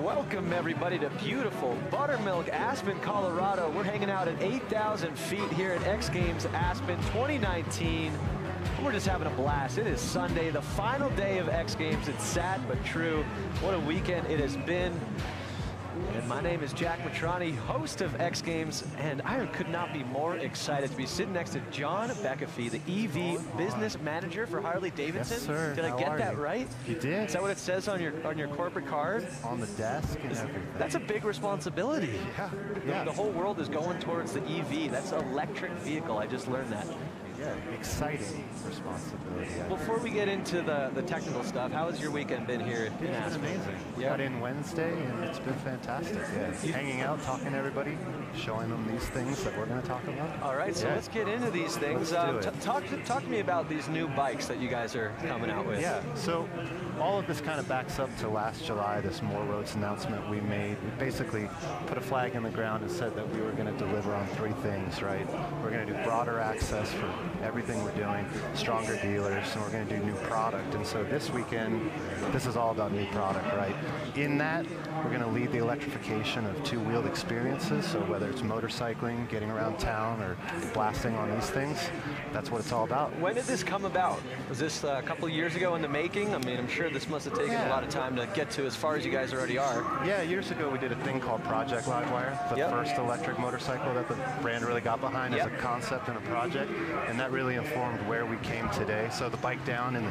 Welcome everybody to beautiful Buttermilk, Aspen, Colorado. We're hanging out at 8,000 feet here at X Games Aspen 2019. We're just having a blast. It is Sunday, the final day of X Games. It's sad but true. What a weekend it has been. And my name is Jack Matrani, host of X Games, and I could not be more excited to be sitting next to John Beckafee, the EV business manager for Harley-Davidson. Yes, sir. Did I get that right? You did. Is that what it says on your corporate card? On the desk and everything. That's a big responsibility. Yeah. The whole world is going towards the EV. That's an electric vehicle. I just learned that. Yeah, exciting responsibility. Before we get into the technical stuff, how has your weekend been here in Aspen? It's been amazing. We Yeah. got in Wednesday and it's been fantastic. Yeah. Hanging out, talking to everybody, showing them these things that we're going to talk about. All right, so let's get into these things. Let's do it. Talk to me about these new bikes that you guys are coming out with. Yeah, so all of this kind of backs up to last July, this More Roads announcement we made. We basically put a flag in the ground and said that we were going to deliver on three things, right? We're going to do broader access for everything we're doing, stronger dealers, and we're going to do new product. And so this weekend, this is all about new product, right? In that, we're going to lead the electrification of two-wheeled experiences. So whether it's motorcycling, getting around town, or blasting on these things, that's what it's all about. When did this come about? Was this a couple of years ago in the making? I mean, I'm sure this must have taken a lot of time to get to as far as you guys already are. Yeah, years ago we did a thing called Project Livewire, the first electric motorcycle that the brand really got behind as a concept and a project, and that really informed where we came today. So the bike down in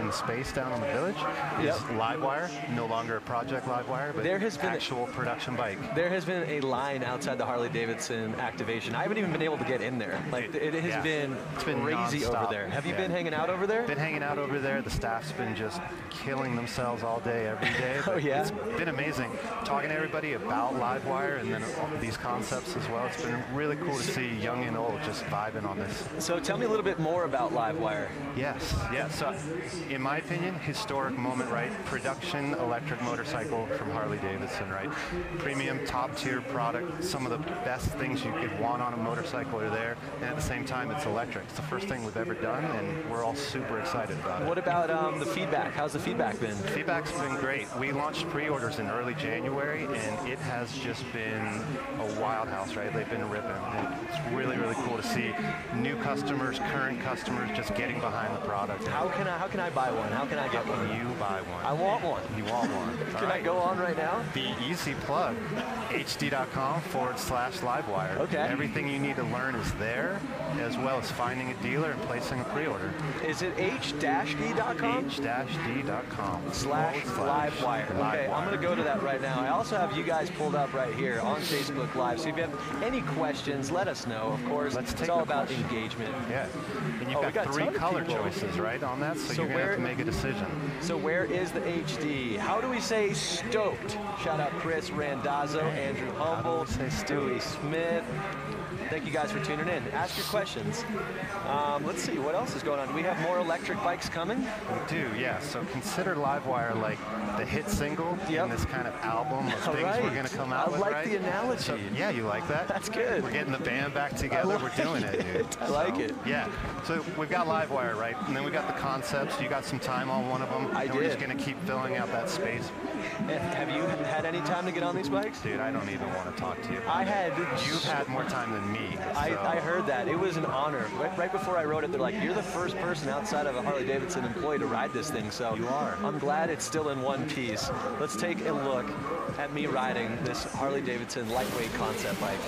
the space down on the village is Livewire, no longer a Project Livewire, but there has been actual production bike. There has been a line outside the Harley-Davidson activation. I haven't even been able to get in there. Like it has been crazy over there. Have you been hanging out over there? Been hanging out over there. The staff's been just killing themselves all day, every day. It's been amazing. Talking to everybody about Livewire and then these concepts as well. It's been really cool to see young and old just vibing on this. So tell me a little bit more about Livewire. Yes. So in my opinion, historic moment, right? Production electric motorcycle from Harley-Davidson, right? Premium, top-tier product. Some of the best things you could want on a motorcycle are there, and at the same time, it's electric. It's the first thing we've ever done, and we're all super excited about it. What about the feedback? How's the feedback been? The feedback's been great. We launched pre-orders in early January, and it has just been a wild house, right? They've been ripping. And it's really, really cool to see new customers current customers just getting behind the product. How can I buy one? How can I get one? You buy one. I want one. You want one. Can I go on right now? The easy plug, hd.com/livewire. Okay. Everything you need to learn is there, as well as finding a dealer and placing a pre-order. Is it h-d.com? h-d.com/livewire. Okay, I'm going to go to that right now. I also have you guys pulled up right here on Facebook Live. So if you have any questions, let us know. Of course, it's all about engagement. Yeah. And you've got 3 color choices, right, on that, so you're going to have to make a decision. So where is the HD? How do we say stoked? Shout out Chris Randazzo, Andrew Humble, Stewie Smith. Thank you guys for tuning in. Ask your questions. Let's see, what else is going on? Do we have more electric bikes coming? We do, yeah. So consider Livewire like the hit single in this kind of album of things we're going to come out with, I like the analogy. So, yeah, you like that? That's good. We're getting the band back together. We're doing it, dude. I like it. Yeah. So we've got Livewire, right? And then we got the concepts. You got some time on one of them. We're just going to keep filling out that space. Have you had any time to get on these bikes? Dude, I don't even want to talk to you. You've had more time than me. I heard that. It was an honor. Right before I wrote it, they're like, you're the first person outside of a Harley-Davidson employee to ride this thing. So you are. I'm glad it's still in one piece. Let's take a look at me riding this Harley-Davidson lightweight concept bike.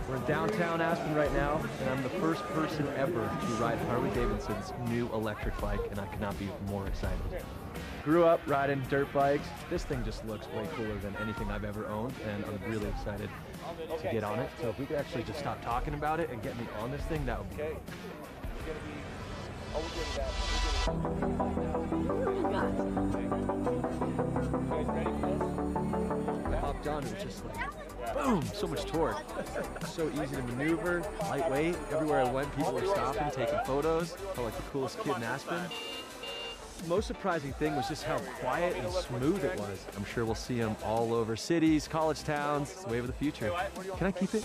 We're in downtown Aspen right now, and I'm the first person ever to ride Harley-Davidson's new electric bike, and I could not be more excited. Grew up riding dirt bikes. This thing just looks way cooler than anything I've ever owned, and I'm really excited to get on it. So if we could actually just stop talking about it and get me on this thing, that would be I hopped on, it was just like, boom, so much torque. So easy to maneuver, lightweight. Everywhere I went, people were stopping, taking photos. Felt like the coolest kid in Aspen. Most surprising thing was just how quiet and smooth it was. I'm sure we'll see them all over cities, college towns. It's the wave of the future. Can I keep it?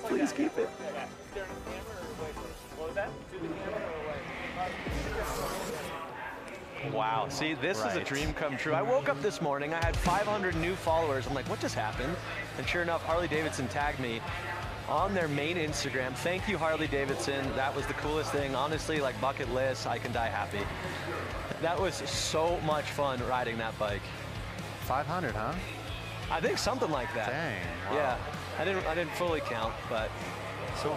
Please keep it. Wow, see, this is a dream come true. I woke up this morning, I had 500 new followers. I'm like, what just happened? And sure enough, Harley-Davidson tagged me on their main Instagram. Thank you, Harley-Davidson. That was the coolest thing. Honestly, like bucket list, I can die happy. That was so much fun riding that bike. 500, huh? I think something like that. Dang. Wow. Yeah, I didn't fully count, but. So,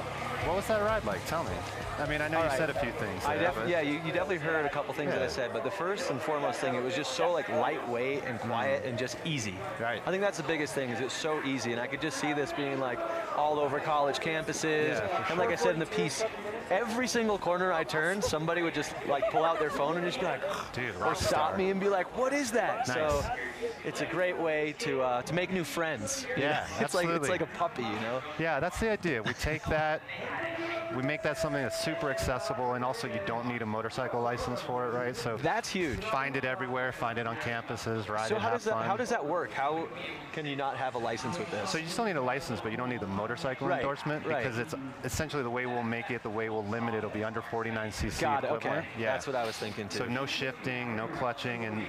what was that ride like? Tell me. I mean, I know you said a few things. You definitely heard a couple things that I said, but the first and foremost thing, it was just so like lightweight and quiet and just easy. Right. I think that's the biggest thing, is it's so easy, and I could just see this being like all over college campuses. And like I said in the piece, every single corner I turned, somebody would just like pull out their phone and just be like, dude, or stop me and be like, what is that? Nice. So it's a great way to make new friends. Yeah, it's like a puppy, you know? Yeah, that's the idea. We take that, we make that something that's super accessible, and also you don't need a motorcycle license for it, right? So that's huge. Find it everywhere, find it on campuses, ride it, have fun. How does that work? How can you not have a license with this? So you still need a license, but you don't need the motorcycle endorsement, because it's essentially the way we'll make it, the way we'll limit it, it'll be under 49cc Got it, equivalent. okay. Yeah. That's what I was thinking too. So no shifting, no clutching, and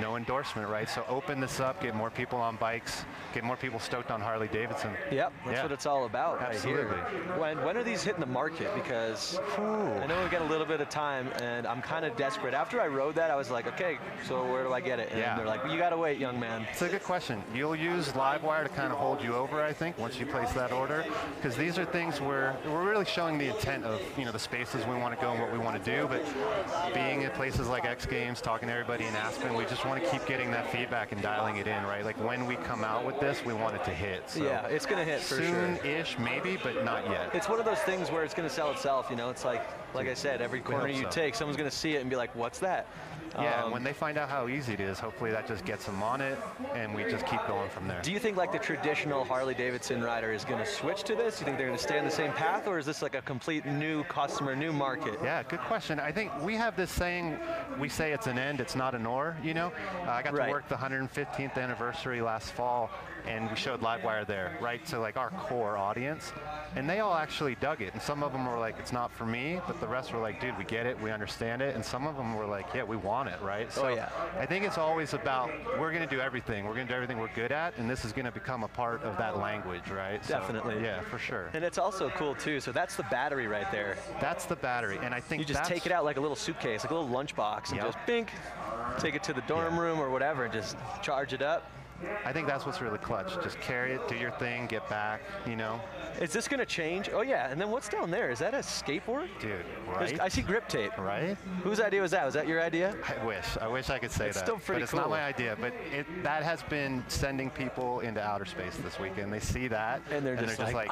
no endorsement, right? So open this up, get more people on bikes, get more people stoked on Harley-Davidson. Yep, that's what it's all about. Absolutely. Right here. When are these hitting the market? Because I know we've got a little bit of time, and I'm kind of desperate. After I rode that, I was like, okay, so where do I get it? And they're like, well, you got to wait, young man. It's a good question. You'll use Livewire to kind of hold you over, I think, once you place that order, because these are things where we're really showing the intent of, the spaces we want to go and what we want to do, but being at places like X Games, talking to everybody in Aspen, we just want to keep getting that feedback and dialing it in, right? Like when we come out with this, we want it to hit. So yeah, it's going to hit for sure. Soon-ish, maybe, but not yet. It's one of those things where it's going to sell itself, It's like I said, every corner you take, someone's going to see it and be like, what's that? Yeah, when they find out how easy it is, hopefully that just gets them on it, and we just keep going from there. Do you think like the traditional Harley-Davidson rider is going to switch to this? Do you think they're going to stay on the same path, or is this like a complete new customer, new market? Yeah, good question. I think we have this saying, we say it's an end, it's not an or, I got to work the 115th anniversary last fall and we showed Livewire there, right, to like our core audience, and they all actually dug it. And some of them were like, it's not for me, but the rest were like, dude, we get it, we understand it. And some of them were like, yeah, we want it, right? So I think it's always about, we're going to do everything. We're going to do everything we're good at, and this is going to become a part of that language, right? Definitely. So, yeah, for sure. And it's also cool too. So that's the battery right there. That's the battery, and I think you just take it out like a little suitcase, like a little lunchbox, and just bink, take it to the dorm room or whatever, and just charge it up. I think that's what's really clutch. Just carry it, do your thing, get back, you know. Is this going to change? Oh, yeah. And then what's down there? Is that a skateboard? Dude, right? I see grip tape. Right? Whose idea was that? Was that your idea? I wish I could say it's that. Still pretty but it's cool. not my idea. But that has been sending people into outer space this weekend. They see that, and they're just like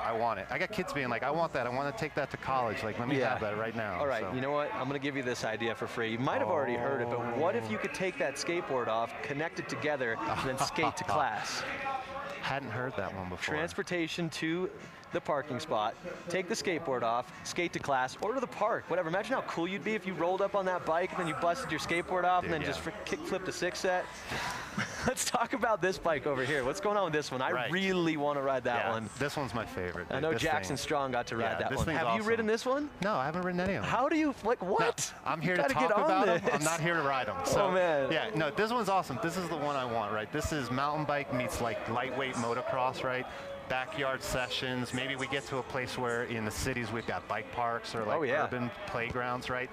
I want it. I got kids being like, I want that. I want to take that to college. Like, let me have that right now. All right, you know what? I'm going to give you this idea for free. You might have already heard it, but what if you could take that skateboard off, connect it together, and then skate to class? Hadn't heard that one before. Transportation to the parking spot, take the skateboard off, skate to class, or to the park, whatever. Imagine how cool you'd be if you rolled up on that bike and then you busted your skateboard off and then just kick flipped a 6-set. Let's talk about this bike over here. What's going on with this one? I really want to ride that one. This one's my favorite. I know Jackson Strong got to ride that one. Have you ridden this one? No, I haven't ridden any of them. How do you, like, what? No, I'm here to talk about them. I'm not here to ride them. So, oh, man. Yeah, no, this one's awesome. This is the one I want, right? This is mountain bike meets like lightweight motocross, right? Backyard sessions. Maybe we get to a place where in the cities we've got bike parks or like urban playgrounds, right?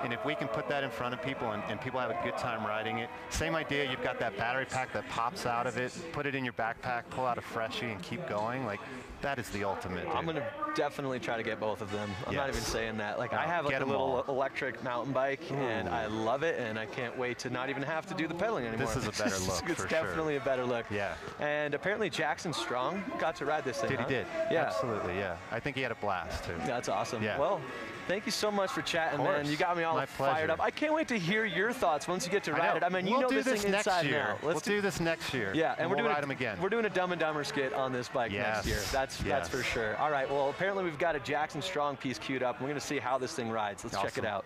And if we can put that in front of people and people have a good time riding it, same idea, you've got that battery pack that pops out of it, put it in your backpack, pull out a freshie and keep going. Like, that is the ultimate, dude. I'm going to definitely try to get both of them. I'm not even saying that. Like, I have like a little electric mountain bike, and I love it, and I can't wait to not even have to do the pedaling anymore. This is a better look, It's definitely a better look. Yeah. And apparently Jackson Strong got to ride this thing, He did. Yeah. Absolutely, yeah. I think he had a blast, too. That's awesome. Yeah. Well, thank you so much for chatting, man. You got me all fired up. I can't wait to hear your thoughts once you get to ride it. I mean, you know this thing inside and out. We'll do this next year. Yeah, and we'll ride them again. We're doing a Dumb and Dumber skit on this bike next year. That's for sure. All right, well, apparently we've got a Jackson Strong piece queued up. We're going to see how this thing rides. Let's check it out.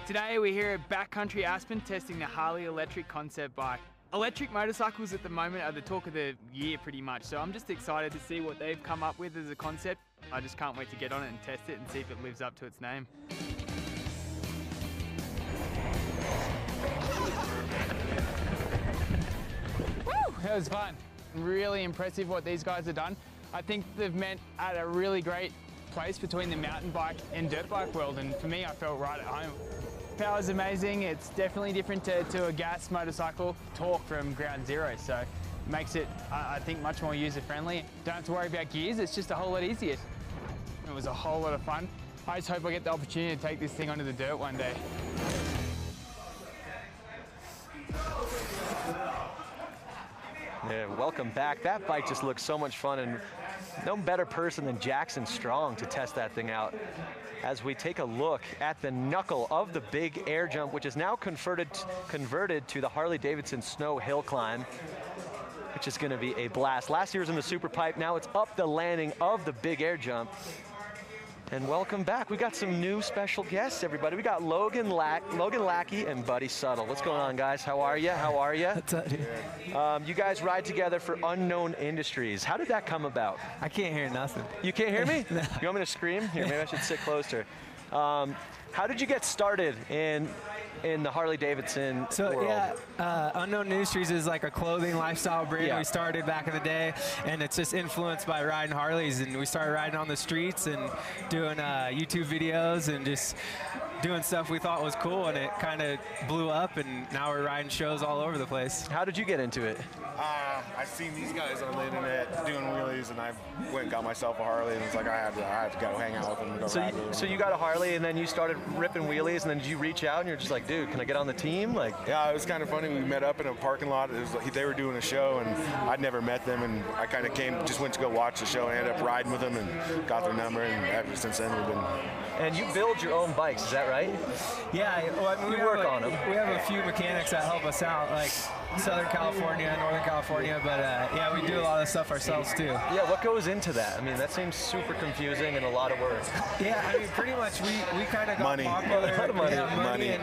Today we're here at Backcountry Aspen testing the Harley electric concept bike. Electric motorcycles at the moment are the talk of the year pretty much, so I'm just excited to see what they've come up with as a concept. I just can't wait to get on it and test it and see if it lives up to its name. Woo! That was fun. Really impressive what these guys have done. I think they've met at a really great place between the mountain bike and dirt bike world, and for me I felt right at home. Power's amazing. It's definitely different to a gas motorcycle. Torque from ground zero, so it makes it, I think, much more user-friendly. Don't have to worry about gears, it's just a whole lot easier. It was a whole lot of fun. I just hope I get the opportunity to take this thing onto the dirt one day. Yeah, welcome back. That bike just looks so much fun, and no better person than Jackson Strong to test that thing out. As we take a look at the knuckle of the big air jump, which is now converted to the Harley-Davidson snow hill climb, which is going to be a blast. Last year was in the super pipe, now it's up the landing of the big air jump. And welcome back. We got some new special guests, everybody. We got Logan Lackey and Buddy Suttle. What's going on, guys? How are you? How are you? What's up, dude? You guys ride together for Unknown Industries. How did that come about? I can't hear nothing. You can't hear me? No. You want me to scream? Here, maybe I should sit closer. How did you get started in the Harley-Davidson world? Unknown Industries is like a clothing lifestyle brand we started back in the day, and it's just influenced by riding Harleys, and we started riding on the streets and doing YouTube videos and just doing stuff we thought was cool, and it kind of blew up, and now we're riding shows all over the place. How did you get into it? I seen these guys on the internet doing wheelies, and I went and got myself a Harley, and it's like I had to go hang out with them and go ride with them. So you got a Harley, and then you started ripping wheelies, and then did you reach out and you're just like, dude, can I get on the team? Like, yeah, it was kind of funny. We met up in a parking lot. It was like they were doing a show, and I'd never met them, and I kind of just went to go watch the show, and ended up riding with them and got their number, and ever since then we've been. And you build your own bikes, is that right? Yeah, well, I mean, You work on them. We have a few mechanics that help us out, like Southern California, Northern California, but yeah, we do a lot of stuff ourselves too. Yeah, what goes into that? I mean, that seems super confusing and a lot of work. Yeah, I mean, pretty much we kind of got Money. popular. A lot of money. Yeah, money. And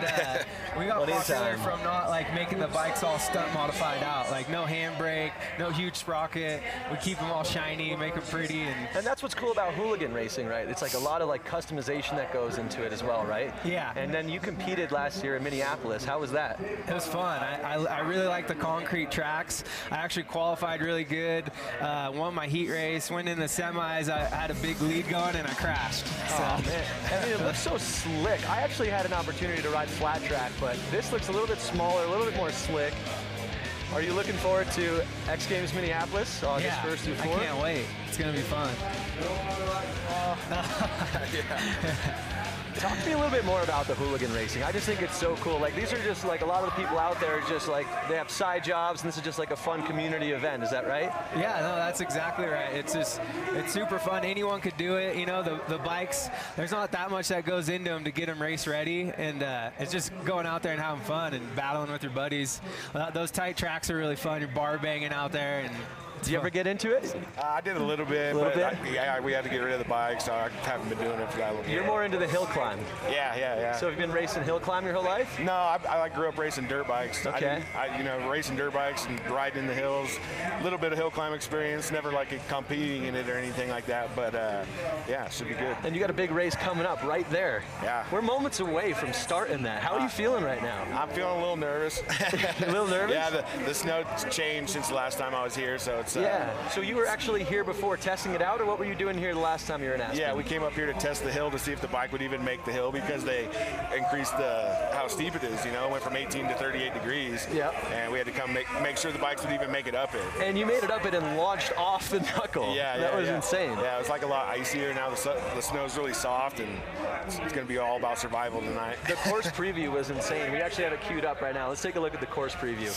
we got Money and popular time. from not like making the bikes all stunt modified out, like no handbrake, no huge sprocket. We keep them all shiny, make them pretty, And that's what's cool about hooligan racing, right? It's like a lot of like customization that goes into it as well, right? Yeah. And then you competed last year in Minneapolis. How was that? It was fun. I really like the concrete tracks. I actually qualified really good, won my heat race, went in the semis. I had a big lead going and I crashed. So. Oh, man. I mean, it looks so slick. I actually had an opportunity to ride flat track, but this looks a little bit smaller, a little bit more slick. Are you looking forward to X Games Minneapolis August 1st through 4th? I can't wait. It's going to be fun. Talk to me a little bit more about the hooligan racing. I just think it's so cool. Like, these are just like a lot of the people out there just like they have side jobs, and this is just like a fun community event. Is that right? Yeah, no, that's exactly right. It's super fun. Anyone could do it. You know, the bikes, there's not that much that goes into them to get them race ready, and it's just going out there and having fun and battling with your buddies. Those tight tracks are really fun. You're bar banging out there, and Did you ever get into it? I did a little bit, yeah, we had to get rid of the bike, so I haven't been doing it for that long. You're more into the hill climb. Yeah. So have you been racing hill climb your whole life? No, I like grew up racing dirt bikes. Okay. Racing dirt bikes and riding in the hills. A little bit of hill climb experience. Never like competing in it or anything like that. But yeah, should be good. And you got a big race coming up right there. Yeah. We're moments away from starting that. How are you feeling right now? I'm feeling a little nervous. A little nervous? Yeah, the snow's changed since the last time I was here, so it's. Yeah. So you were actually here before testing it out, or what were you doing here the last time you were in Aspen? Yeah, we came up here to test the hill to see if the bike would even make the hill because they increased how steep it is. You know, it went from 18 to 38 degrees. Yeah. And we had to come make sure the bikes would even make it up it. And you made it up it and launched off the knuckle. Yeah, that was insane. Yeah, it was like a lot icier. Now the snow's really soft, and it's going to be all about survival tonight. The course preview was insane. We actually have it queued up right now. Let's take a look at the course preview.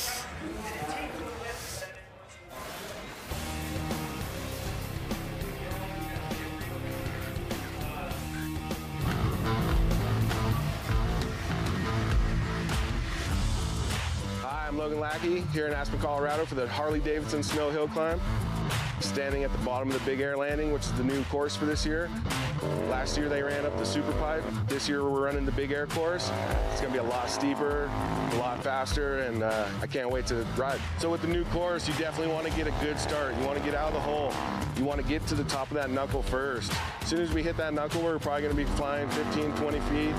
Hi, I'm Logan Lackey here in Aspen, Colorado for the Harley-Davidson Snow Hill Climb. Standing at the bottom of the Big Air Landing, which is the new course for this year. Last year they ran up the Super Pipe. This year we're running the Big Air course. It's gonna be a lot steeper, a lot faster, and I can't wait to ride. So with the new course, you definitely wanna get a good start. You wanna get out of the hole. You wanna get to the top of that knuckle first. As soon as we hit that knuckle, we're probably gonna be flying 15, 20 feet.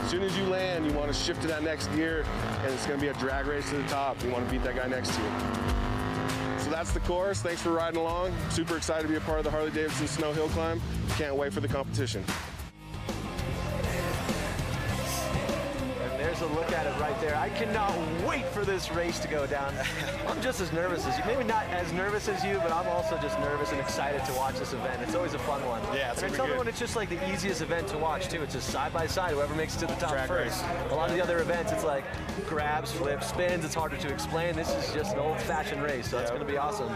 As soon as you land, you want to shift to that next gear, and it's going to be a drag race to the top. You want to beat that guy next to you. So that's the course. Thanks for riding along. Super excited to be a part of the Harley-Davidson Snow Hill Climb. Can't wait for the competition. There's a look at it right there. I cannot wait for this race to go down. I'm just as nervous as you. Maybe not as nervous as you, but I'm also just nervous and excited to watch this event. It's always a fun one. Yeah, it's and gonna be good. when it's just like the easiest event to watch too. It's just side by side, whoever makes it to the top Drag first. race. A lot of the other events, it's like grabs, flips, spins. It's harder to explain. This is just an old-fashioned race, so it's going to be awesome.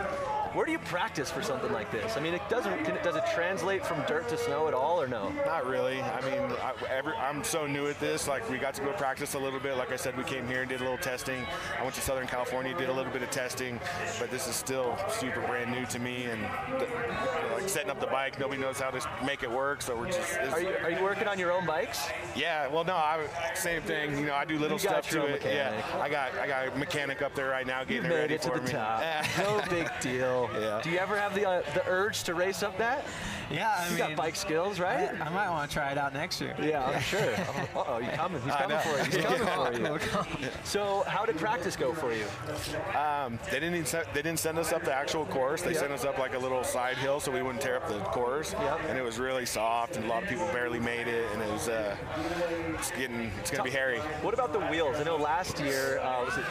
Where do you practice for something like this? I mean, does it translate from dirt to snow at all, or no? Not really. I mean, I'm so new at this. Like, we got to go practice a little bit. Like I said, we came here and did a little testing. I went to Southern California, did a little bit of testing, but this is still super brand new to me. And like setting up the bike, nobody knows how to make it work. So we're just. Are you working on your own bikes? Yeah. Well, no. Same thing. You know, I do little You got stuff your to own it. mechanic. Yeah. I got a mechanic up there right now getting You it made ready it to for the me. top. No big deal. Yeah. Do you ever have the urge to race up that? Yeah, I You mean, got bike skills, right? I might want to try it out next year. Yeah, I'm sure. Uh-oh, he's coming. He's coming for you. He's coming for you. So how did practice go for you? They didn't send us up the actual course. They sent us up like a little side hill so we wouldn't tear up the course. Yep. And it was really soft, and a lot of people barely made it, and it was it's gonna be hairy. What about the wheels? I know last year was it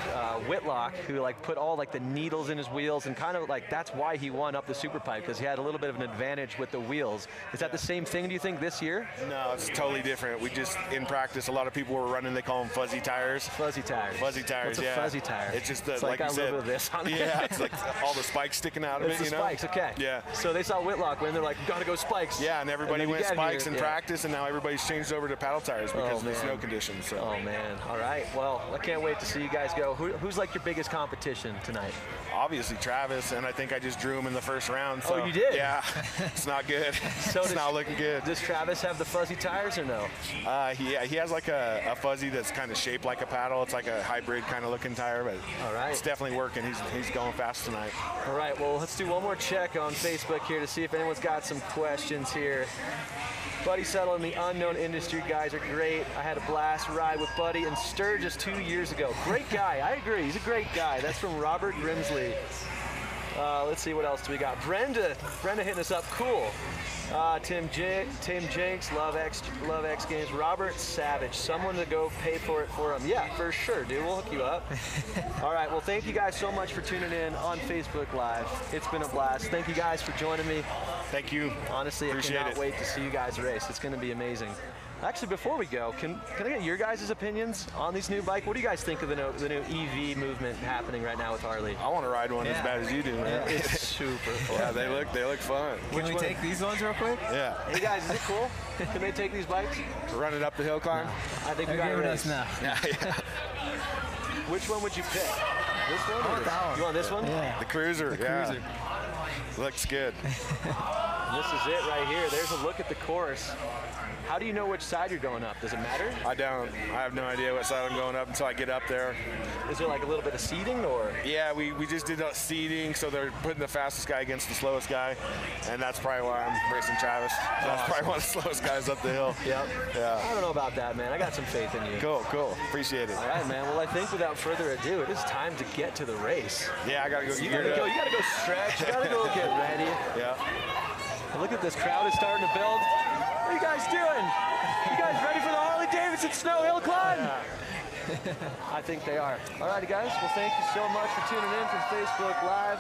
Whitlock who like put all like the needles in his wheels, and kind of like that's why he won up the Super Pipe, because he had a little bit of an advantage with the wheels. Is that the same thing, do you think, this year? No, it's totally different. We just, in practice, a lot of people were running, they call them fuzzy tires. Fuzzy tires. Fuzzy tires, What's a fuzzy tire? It's just the, it's like got you a said. little bit of this on it. Yeah, it's like all the spikes sticking out of it's it, the you know? spikes, okay. Yeah. So they saw Whitlock win, they're like, gotta go spikes. Yeah, and everybody went spikes in yeah. practice, and now everybody's changed over to paddle tires because of the snow conditions. So. Oh, man. All right. Well, I can't wait to see you guys go. Who's like your biggest competition tonight? Obviously Travis, and I think I just drew him in the first round. So, oh, you did? Yeah. It's not good. So it's not looking good. Does Travis have the fuzzy tires or no? He has like a fuzzy that's kind of shaped like a paddle. It's like a hybrid kind of looking tire, but all right. It's definitely working. He's going fast tonight. All right. Well, let's do one more check on Facebook here to see if anyone's got some questions here. Buddy Settle and the Unknown Industry guys are great. I had a blast ride with Buddy and Sturgis 2 years ago. Great guy. I agree. He's a great guy. That's from Robert Grimsley. Let's see, what else do we got? Brenda hitting us up. Cool. Tim Jenks, Love X Games. Robert Savage, someone to go pay for it for him. Yeah, for sure, dude. We'll hook you up. All right, well, thank you guys so much for tuning in on Facebook Live. It's been a blast. Thank you guys for joining me. Thank you. Honestly, I cannot wait to see you guys race. It's going to be amazing. Actually, before we go, can I get your guys' opinions on these new bikes? What do you guys think of the new EV movement happening right now with Harley? I want to ride one as bad as you do, man. Yeah, it's super fun. Yeah, they look fun. Can we take these ones real quick? Yeah. Hey guys, is it cool? Can they take these bikes? Run it up the hill climb? I think we got giving us now. Yeah. Which one would you pick? This one? I want that one. You want this one? Yeah. The Cruiser. Cruiser. Looks good. This is it right here. There's a look at the course. How do you know which side you're going up? Does it matter? I don't. I have no idea what side I'm going up until I get up there. Is there like a little bit of seating or? Yeah, we just did seating, so they're putting the fastest guy against the slowest guy, and that's probably why I'm racing Travis. That's probably one of the slowest guys up the hill. Yep. Yeah. I don't know about that, man. I got some faith in you. Cool. Appreciate it. All right, man. Well, I think without further ado, it is time to get to the race. Yeah, I gotta go. You gotta go stretch. You gotta go get ready. Yeah. Look at this crowd is starting to build. What are you guys doing? You guys ready for the Harley-Davidson snow hill climb? I think they are. All righty, guys. Well, thank you so much for tuning in from Facebook Live.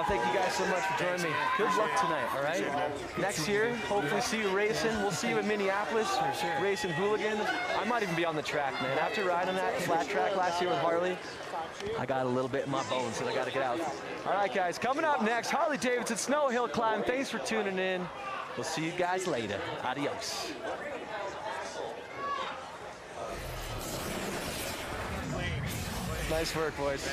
Thank you guys so much for joining me. Good luck tonight, all right? Next year, hopefully see you racing. We'll see you in Minneapolis, racing Hooligan. I might even be on the track, man. After riding that flat track last year with Harley, I got a little bit in my bones that I got to get out. All right, guys, coming up next, Harley-Davidson Snow Hill Climb. Thanks for tuning in. We'll see you guys later. Adios. Nice work, boys.